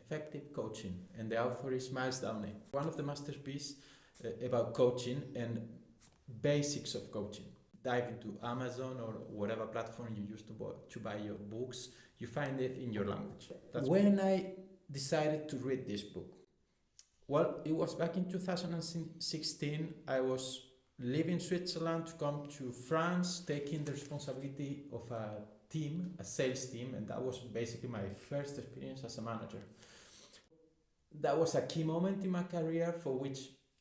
Effective Coaching, and the author is Myles Downey. One of the masterpieces about coaching and basics of coaching. Dive into Amazon or whatever platform you use to buy your books. You find it in your language. That's when I decided to read this book. Well, it was back in 2016. I was leaving Switzerland to come to France, taking the responsibility of a team, a sales team, and that was basically my first experience as a manager. That was a key moment in my career for which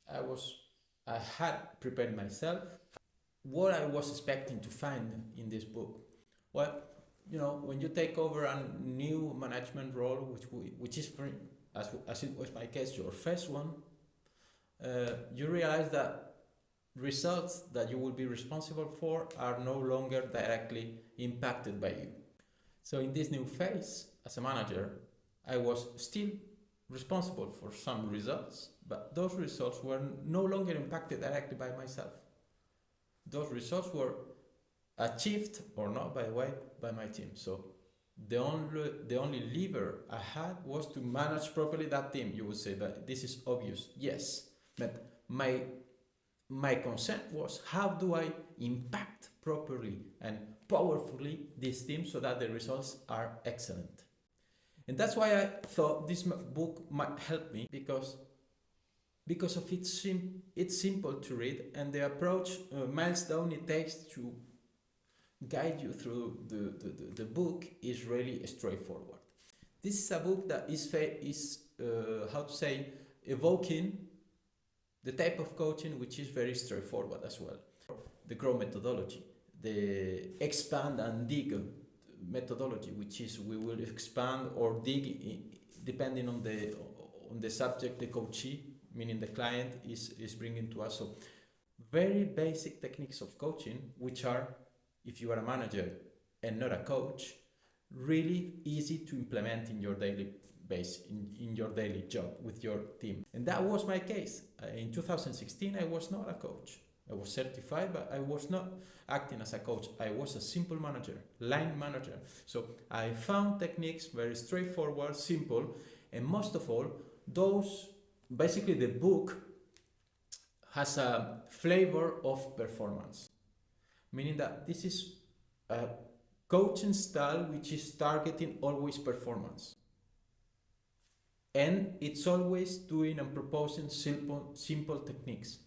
I had prepared myself. What I was expecting to find in this book? Well, when you take over a new management role, which is, as it was my case, your first one, you realize that results that you will be responsible for are no longer directly impacted by you. So in this new phase, as a manager, I was still responsible for some results, but those results were no longer impacted directly by myself. Those results were achieved or not, by the way, by my team. So the only lever I had was to manage properly that team. You would say that this is obvious, yes, but my concern was, how do I impact properly and powerfully this team so that the results are excellent? And that's why I thought this book might help me, because of it's simple to read, and the approach Myles Downey takes to guide you through the book is really straightforward. This is a book that is evoking the type of coaching which is very straightforward as well. The grow methodology, the expand and dig methodology, which is we will expand or dig depending on the subject the coachee, meaning the client, is bringing to us. So very basic techniques of coaching, which are, if you are a manager and not a coach, really easy to implement in your daily base, in your daily job with your team. And that was my case. In 2016, I was not a coach. I was certified, but I was not acting as a coach. I was a simple manager, line manager. So I found techniques very straightforward, simple, and most of all, basically the book has a flavor of performance, meaning that this is a coaching style which is targeting always performance. And it's always doing and proposing simple techniques.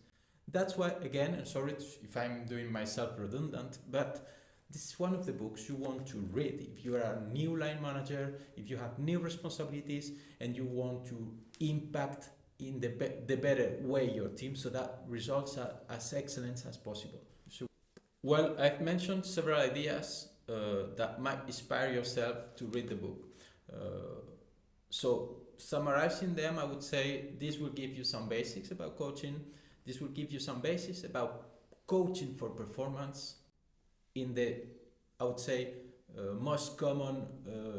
That's why, again, and sorry if I'm doing myself redundant, but this is one of the books you want to read if you are a new line manager, if you have new responsibilities, and you want to impact in the better way your team so that results are as excellent as possible. So, well, I've mentioned several ideas that might inspire yourself to read the book. So summarizing them, I would say this will give you some basics about coaching. This will give you some basics about coaching for performance in the, I would say, most common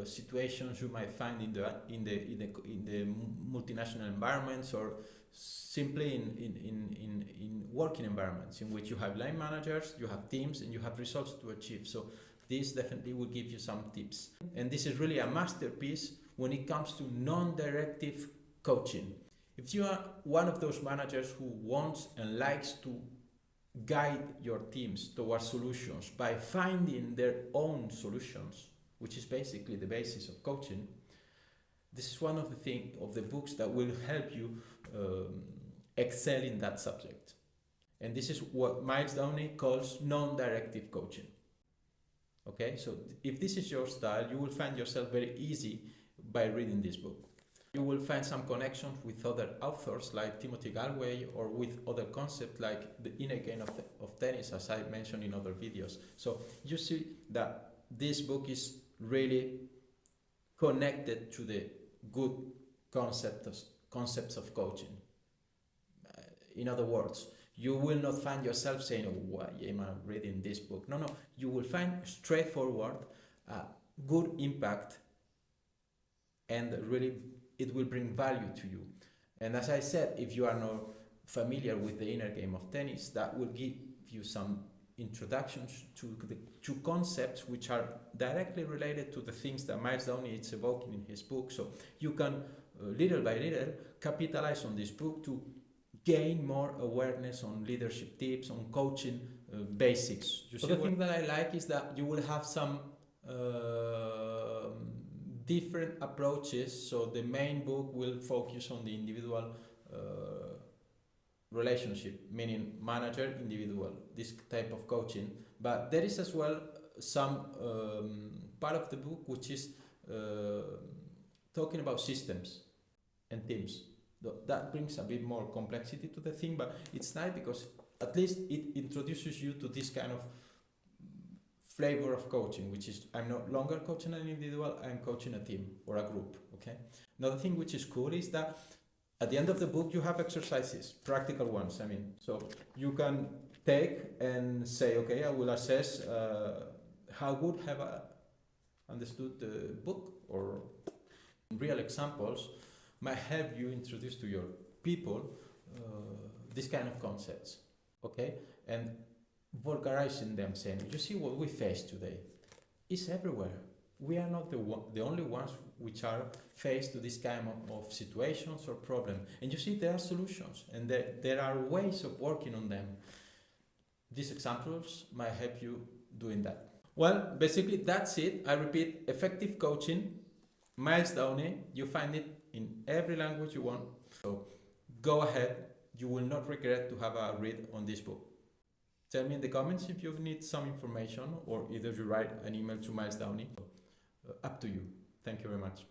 situations you might find in the multinational environments, or simply in working environments in which you have line managers, you have teams, and you have results to achieve. So this definitely will give you some tips. And this is really a masterpiece when it comes to non-directive coaching. If you are one of those managers who wants and likes to guide your teams towards solutions by finding their own solutions, which is basically the basis of coaching, this is one of the books that will help you excel in that subject. And this is what Myles Downey calls non-directive coaching. Okay, so if this is your style, you will find yourself very easy by reading this book. You will find some connections with other authors like Timothy Galway, or with other concepts like the inner game of tennis, as I mentioned in other videos. So you see that this book is really connected to the good concepts of coaching. In other words, you will not find yourself saying, "Oh, why am I reading this book?" No, you will find straightforward, good impact, and really it will bring value to you. And as I said, if you are not familiar with the inner game of tennis, that will give you some introductions to the two concepts which are directly related to the things that Myles Downey is evoking in his book. So you can little by little, capitalize on this book to gain more awareness on leadership tips, on coaching basics. You see, the thing that I like is that you will have some different approaches. So the main book will focus on the individual relationship, meaning manager, individual, this type of coaching. But there is as well some part of the book which is talking about systems and teams. That brings a bit more complexity to the thing, but it's nice because at least it introduces you to this kind of flavor of coaching, which is I'm no longer coaching an individual, I'm coaching a team or a group. Okay. Another thing which is cool is that at the end of the book you have exercises, practical ones. I mean, so you can take and say, okay, I will assess how good have I understood the book, or real examples might help you introduce to your people this kind of concepts, okay? And vulgarizing them, saying, you see what we face today is everywhere. We are not the only ones which are faced to this kind of situations or problems. And you see there are solutions and there are ways of working on them. These examples might help you doing that. Well, basically that's it. I repeat, effective coaching, Myles Downey. You find it in every language you want. So go ahead. You will not regret to have a read on this book. Tell me in the comments if you need some information, or either you write an email to Myles Downey. Up to you. Thank you very much.